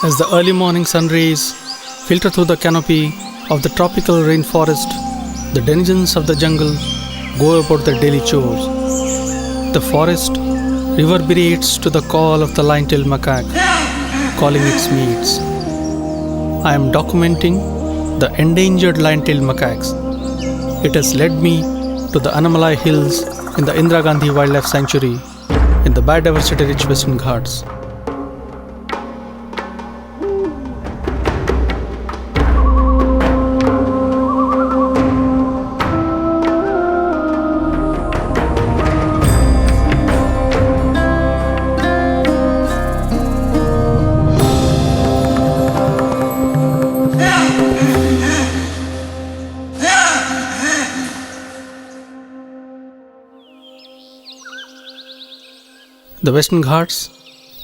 As the early morning sun rays filter through the canopy of the tropical rainforest, the denizens of the jungle go about their daily chores. The forest reverberates to the call of the lion-tailed macaque, calling its mates. I am documenting the endangered lion-tailed macaques. It has led me to the Anamalai Hills in the Indira Gandhi Wildlife Sanctuary in the biodiversity-rich Western Ghats. The Western Ghats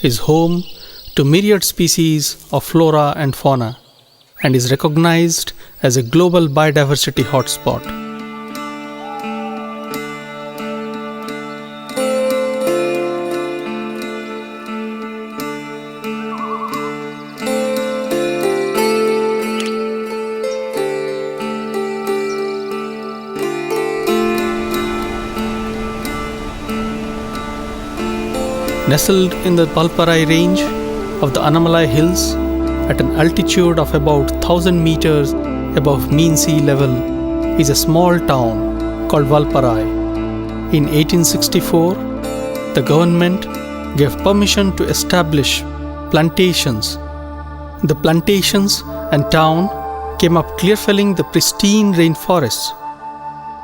is home to myriad species of flora and fauna and is recognized as a global biodiversity hotspot. Nestled in the valparai range of the Anamalai Hills at an altitude of about 1000 meters above mean sea level is a small town called Valparai. In 1864, the government gave permission to establish plantations. The plantations and town came up clear-felling the pristine rainforests.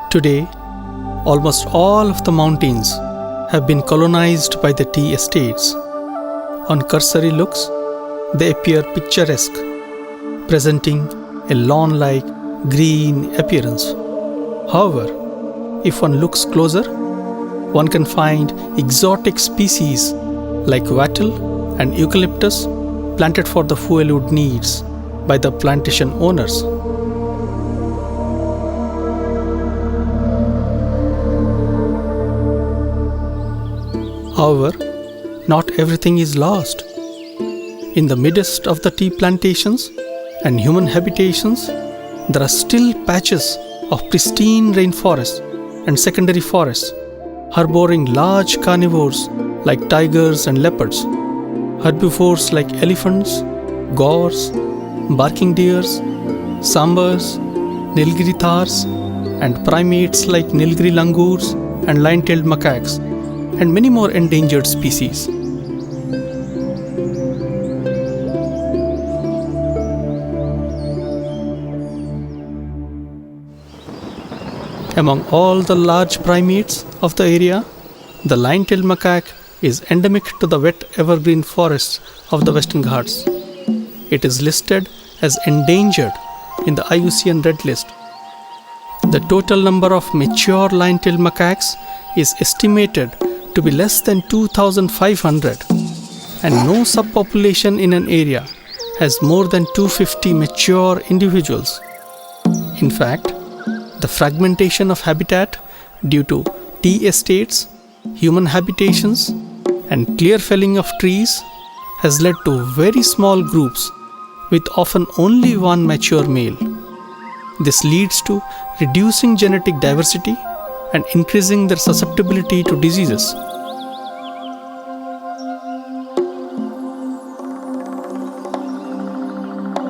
Today, almost all of the mountains have been colonized by the tea estates. On cursory looks, they appear picturesque, presenting a lawn-like green appearance. However, if one looks closer, one can find exotic species like wattle and eucalyptus planted for the fuelwood needs by the plantation owners. However, not everything is lost. In the midst of the tea plantations and human habitations, there are still patches of pristine rainforests and secondary forests, harboring large carnivores like tigers and leopards, herbivores like elephants, gaurs, barking deers, sambars, Nilgiri thars, and primates like Nilgiri langurs and lion-tailed macaques, and many more endangered species. Among all the large primates of the area, the lion-tailed macaque is endemic to the wet evergreen forests of the Western Ghats. It is listed as endangered in the IUCN Red List. The total number of mature lion-tailed macaques is estimated to be less than 2,500, and no subpopulation in an area has more than 250 mature individuals. In fact, the fragmentation of habitat due to tea estates, human habitations, and clear felling of trees has led to very small groups with often only one mature male. This leads to reducing genetic diversity and increasing their susceptibility to diseases.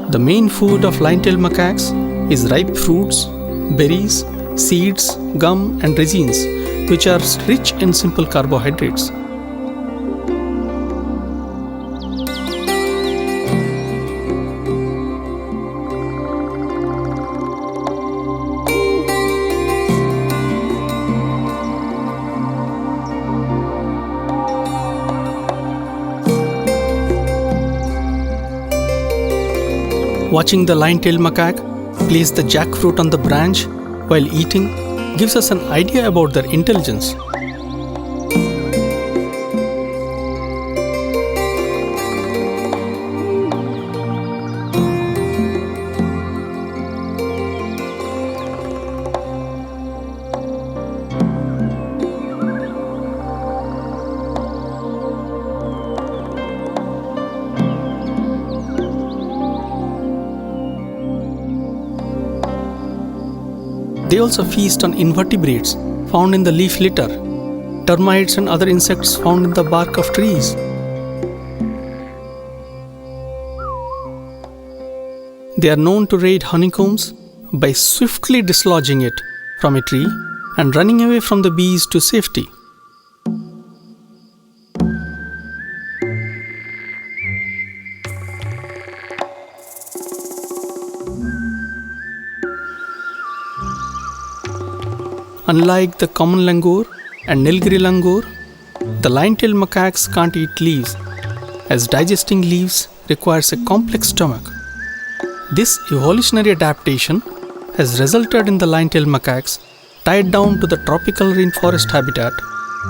The main food of lion-tailed macaques is ripe fruits, berries, seeds, gum, and resins, which are rich in simple carbohydrates. Watching the lion-tailed macaque place the jackfruit on the branch while eating gives us an idea about their intelligence. They also feast on invertebrates found in the leaf litter, termites and other insects found in the bark of trees. They are known to raid honeycombs by swiftly dislodging it from a tree and running away from the bees to safety. Unlike the common langur and Nilgiri langur, the lion-tailed macaques can't eat leaves, as digesting leaves requires a complex stomach. This evolutionary adaptation has resulted in the lion-tailed macaques tied down to the tropical rainforest habitat,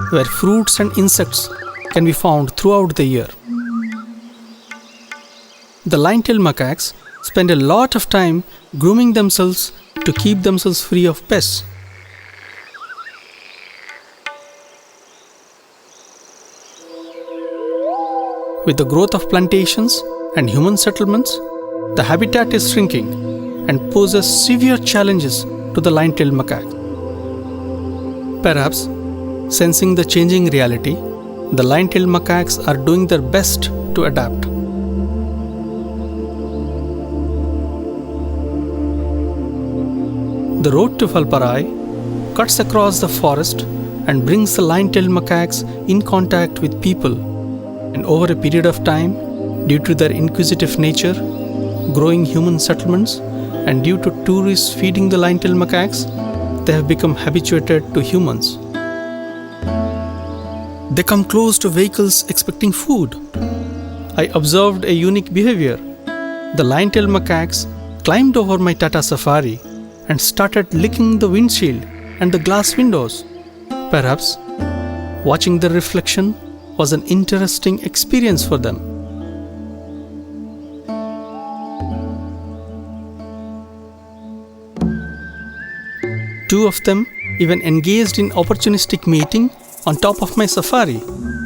where fruits and insects can be found throughout the year. The lion-tailed macaques spend a lot of time grooming themselves to keep themselves free of pests. With the growth of plantations and human settlements, the habitat is shrinking and poses severe challenges to the lion-tailed macaque. Perhaps, sensing the changing reality, the lion-tailed macaques are doing their best to adapt. The road to Valparai cuts across the forest and brings the lion-tailed macaques in contact with people. And over a period of time, due to their inquisitive nature, growing human settlements, and due to tourists feeding the lion-tailed macaques, they have become habituated to humans. They come close to vehicles expecting food. I observed a unique behavior. The lion-tailed macaques climbed over my Tata Safari and started licking the windshield and the glass windows. Perhaps watching the reflection was an interesting experience for them. Two of them even engaged in opportunistic mating on top of my safari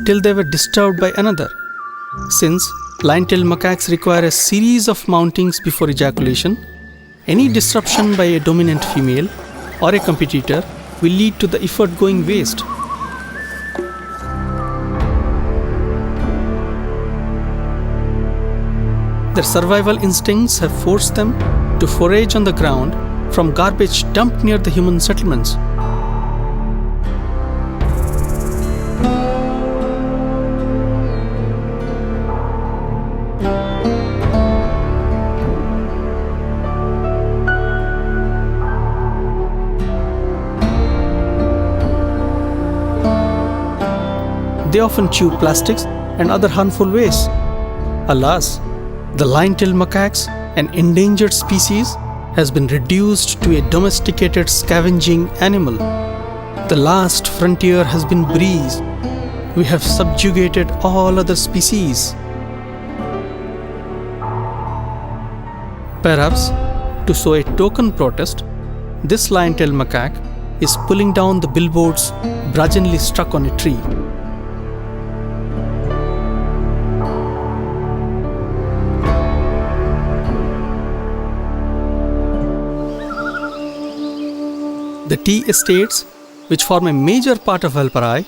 till they were disturbed by another. Since lion-tailed macaques require a series of mountings before ejaculation, any disruption by a dominant female or a competitor will lead to the effort going waste. Their survival instincts have forced them to forage on the ground from garbage dumped near the human settlements. They often chew plastics and other harmful waste. Alas, the lion-tailed macaques, an endangered species, has been reduced to a domesticated scavenging animal. The last frontier has been breezed. We have subjugated all other species. Perhaps, to show a token protest, this lion-tailed macaque is pulling down the billboards brazenly stuck on a tree. The tea estates, which form a major part of Valparai,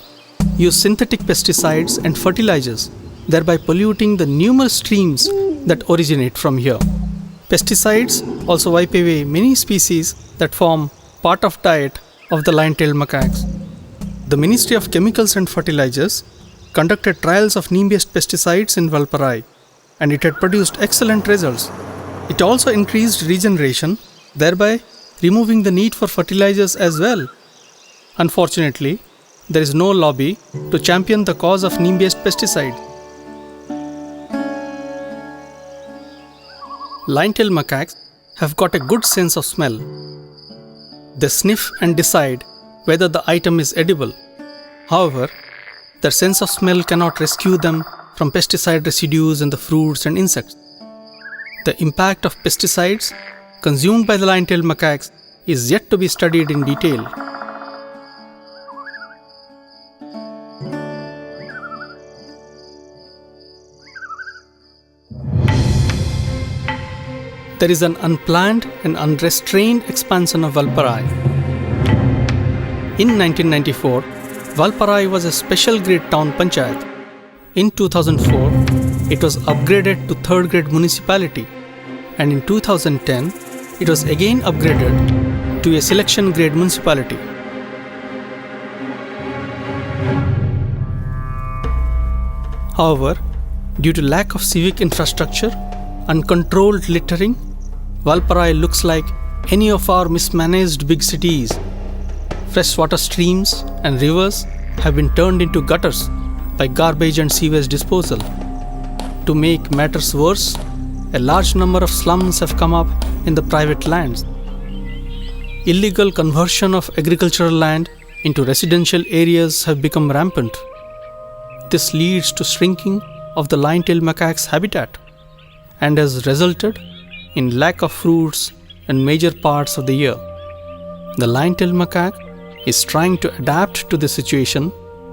use synthetic pesticides and fertilizers, thereby polluting the numerous streams that originate from here. Pesticides also wipe away many species that form part of diet of the lion-tailed macaques. The Ministry of Chemicals and Fertilizers conducted trials of neem-based pesticides in Valparai, and it had produced excellent results. It also increased regeneration, thereby removing the need for fertilizers as well. Unfortunately, there is no lobby to champion the cause of neem-based pesticide. Lion-tailed macaques have got a good sense of smell. They sniff and decide whether the item is edible. However, their sense of smell cannot rescue them from pesticide residues in the fruits and insects. The impact of pesticides consumed by the lion-tailed macaques is yet to be studied in detail. There is an unplanned and unrestrained expansion of Valparai. In 1994, Valparai was a special grade town panchayat. In 2004, it was upgraded to third grade municipality, and in 2010, it was again upgraded to a selection grade municipality. However, due to lack of civic infrastructure, uncontrolled littering, Valparai looks like any of our mismanaged big cities. Freshwater streams and rivers have been turned into gutters by garbage and sewage disposal. To make matters worse, a large number of slums have come up in the private lands. Illegal conversion of agricultural land into residential areas have become rampant. This leads to shrinking of the lion-tailed macaques habitat and has resulted in lack of fruits in major parts of the year. The lion-tailed macaque is trying to adapt to the situation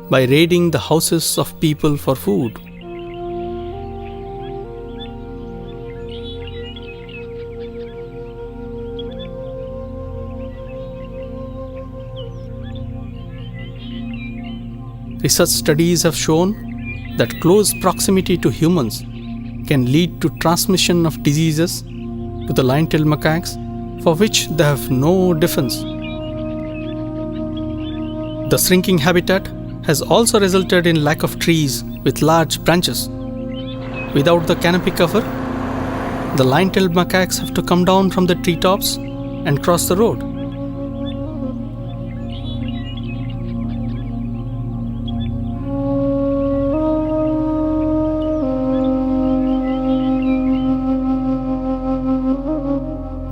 by raiding the houses of people for food. Research studies have shown that close proximity to humans can lead to transmission of diseases to the lion-tailed macaques for which they have no defense. The shrinking habitat has also resulted in lack of trees with large branches. Without the canopy cover, the lion-tailed macaques have to come down from the treetops and cross the road.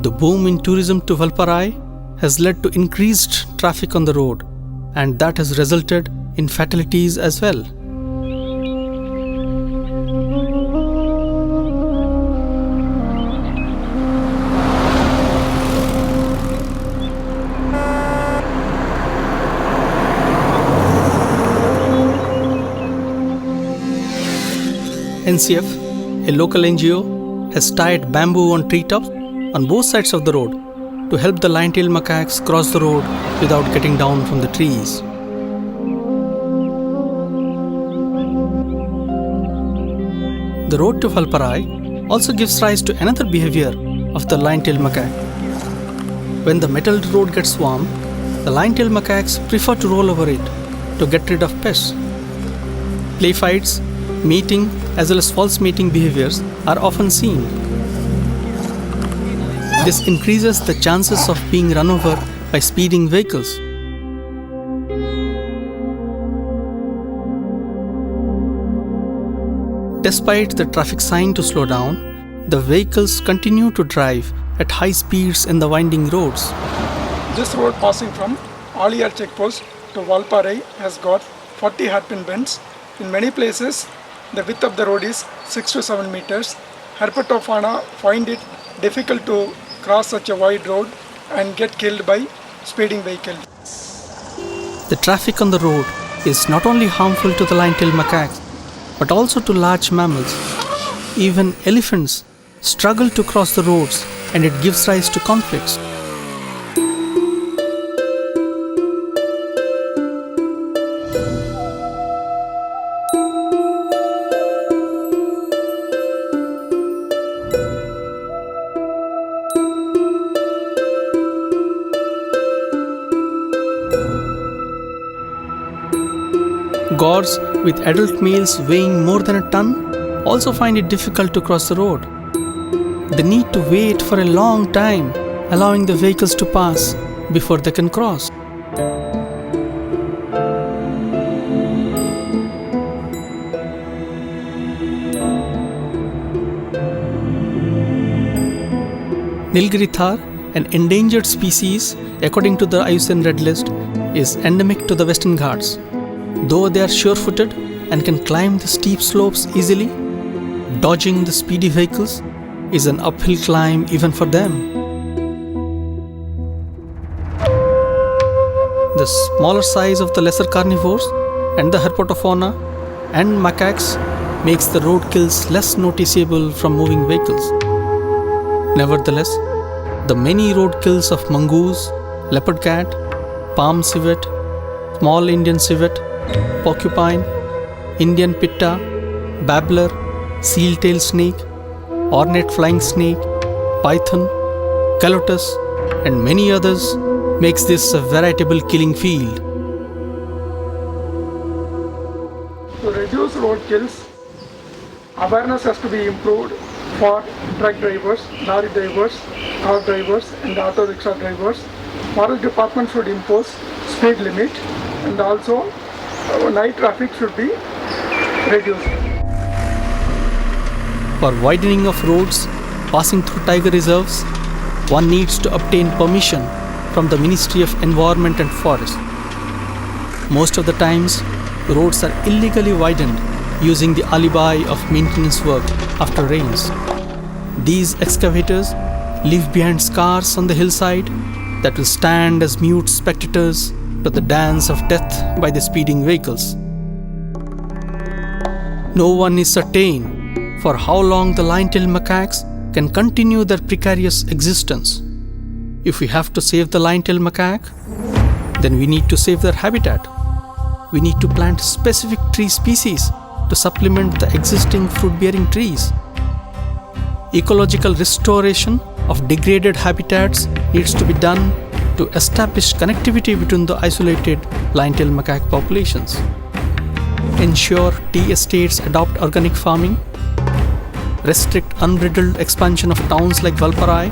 The boom in tourism to Valparai has led to increased traffic on the road, and that has resulted in fatalities as well. NCF, a local NGO, has tied bamboo on treetops on both sides of the road to help the lion-tailed macaques cross the road without getting down from the trees. The road to Valparai also gives rise to another behavior of the lion-tailed macaque. When the metal road gets warm, the lion-tailed macaques prefer to roll over it to get rid of pests. Play fights, mating, as well as false mating behaviors are often seen. This increases the chances of being run over by speeding vehicles. Despite the traffic sign to slow down, the vehicles continue to drive at high speeds in the winding roads. This road passing from Aliar checkpost to Valparai has got 40 hairpin bends. In many places, the width of the road is 6 to 7 meters. Herpetofauna find it difficult to cross such a wide road and get killed by speeding vehicles. The traffic on the road is not only harmful to the lion-tailed macaques, but also to large mammals. Even elephants struggle to cross the roads, and it gives rise to conflicts. Gores with adult males weighing more than a ton also find it difficult to cross the road. They need to wait for a long time, allowing the vehicles to pass before they can cross. Nilgiri thar, an endangered species according to the IUCN Red List, is endemic to the Western Ghats. Though they are sure-footed and can climb the steep slopes easily, dodging the speedy vehicles is an uphill climb even for them. The smaller size of the lesser carnivores and the herpetofauna and macaques makes the roadkills less noticeable from moving vehicles. Nevertheless, the many roadkills of mongoose, leopard cat, palm civet, small Indian civet, porcupine, Indian pitta, babbler, seal-tailed snake, ornate flying snake, python, calotus, and many others makes this a veritable killing field. To reduce road kills, awareness has to be improved for truck drivers, lorry drivers, car drivers and auto rickshaw drivers. Forest department should impose speed limit and also night traffic should be reduced. For widening of roads passing through tiger reserves, one needs to obtain permission from the Ministry of Environment and Forest. Most of the times, roads are illegally widened using the alibi of maintenance work after rains. These excavators leave behind scars on the hillside that will stand as mute spectators to the dance of death by the speeding vehicles. No one is certain for how long the lion-tailed macaques can continue their precarious existence. If we have to save the lion-tailed macaque, then we need to save their habitat. We need to plant specific tree species to supplement the existing fruit-bearing trees. Ecological restoration of degraded habitats needs to be done to establish connectivity between the isolated lion-tailed macaque populations. Ensure tea estates adopt organic farming. Restrict unbridled expansion of towns like Valparai.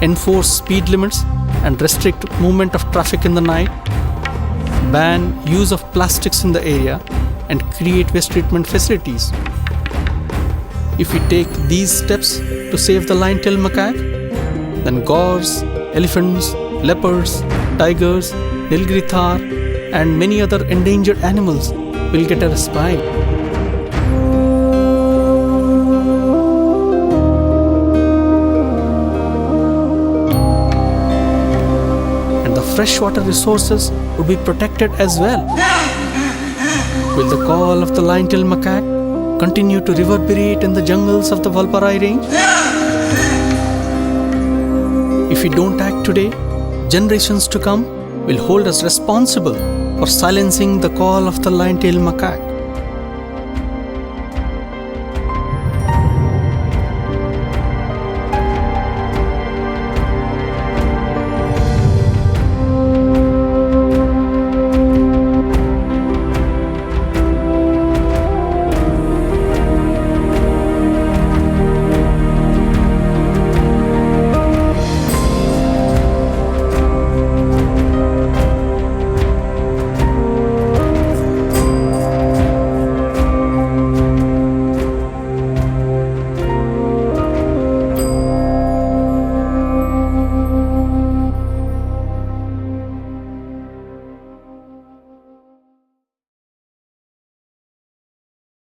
Enforce speed limits and restrict movement of traffic in the night. Ban use of plastics in the area and create waste treatment facilities. If we take these steps to save the lion-tailed macaque, then gores, elephants, leopards, tigers, Nilgiri thar, and many other endangered animals will get a respite. And the freshwater resources would be protected as well. Will the call of the lion-tailed macaque continue to reverberate in the jungles of the Valparai range? If we don't act today, generations to come will hold us responsible for silencing the call of the lion-tailed macaque.